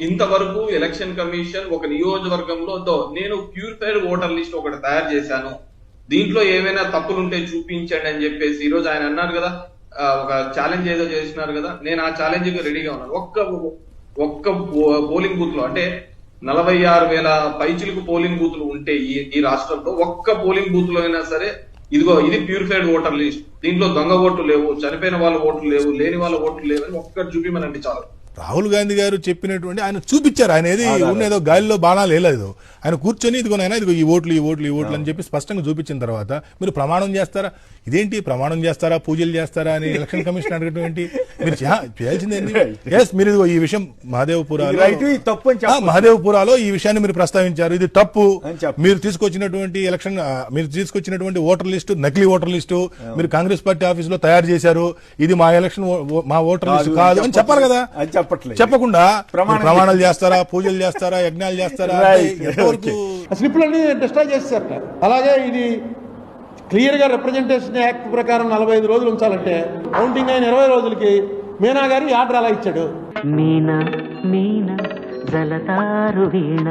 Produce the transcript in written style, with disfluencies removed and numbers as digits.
ఇంతవరకు election commission ఒక నియోజకవర్గంలో నేను ప్యూరిఫైడ్ ఓటర్ లిస్ట్ ఒకటి తయారు చేశాను, దీంట్లో ఏమైనా తప్పులుంటే చూపించండి అని చెప్పేసి ఈ రోజు ఆయన అన్నారు కదా, ఒక ఛాలెంజ్ ఏదో చేసినారు కదా, నేను ఆ ఛాలెంజ్ కి రెడీగా ఉన్నాను. ఒక్క పోలింగ్ బూత్ లో అంటే 46,000 పైచిలకు పోలింగ్ బూత్లు ఉంటే ఈ రాష్ట్రంలో ఒక్క పోలింగ్ బూత్ లో అయినా సరే ఇదిగో ఇది ప్యూరిఫైడ్ ఓటర్ లిస్ట్, దీంట్లో దొంగ ఓట్లు లేవు, చనిపోయిన వాళ్ళ ఓట్లు లేవు, లేని వాళ్ళ ఓట్లు లేవు అని ఒక్కటి చూపిమనండి చాలు. రాహుల్ గాంధీ గారు చెప్పినటువంటి ఆయన చూపించారు, ఆయన ఏది ఉన్నదో గాలిలో బాణాలు వేయలేదు. ఆయన కూర్చొని ఇదిగోనైనా ఇదిగో ఈ ఓట్లు అని చెప్పి స్పష్టంగా చూపించిన తర్వాత మీరు ప్రమాణం చేస్తారా? ఇదేంటి ప్రమాణం చేస్తారా, పూజలు చేస్తారా అని ఎలక్షన్ కమిషన్ అడగటం ఏంటి? మీరు చేయాల్సిందేంటి? ఎస్, మీరు ఇదిగో ఈ విషయం మహదేవ్పురాలో ఈ విషయాన్ని మీరు ప్రస్తావించారు, ఇది తప్పు. మీరు తీసుకొచ్చినటువంటి ఓటర్ లిస్టు నకిలీ ఓటర్ లిస్టు మీరు కాంగ్రెస్ పార్టీ ఆఫీస్ లో తయారు చేశారు, ఇది మా ఓటర్ లిస్టు కాదు అని చెప్పాలి కదా. చెప్పకుండా ప్రమాణాలు చేస్తారా, పూజలు చేస్తారా, యజ్ఞాలు చేస్తారా? స్లిప్లన్నీ డిస్ట్రాయ్ చేశారట. అలాగే ఇది క్లియర్ గా రిప్రజెంటేషన్ యాక్ట్ ప్రకారం 45 రోజులు ఉంచాలంటే కౌంటింగ్ అయిన 20 రోజులకి మీనా గారి ఆర్డర్ అలా ఇచ్చాడు. మీనా మీనా జలతారు వీణ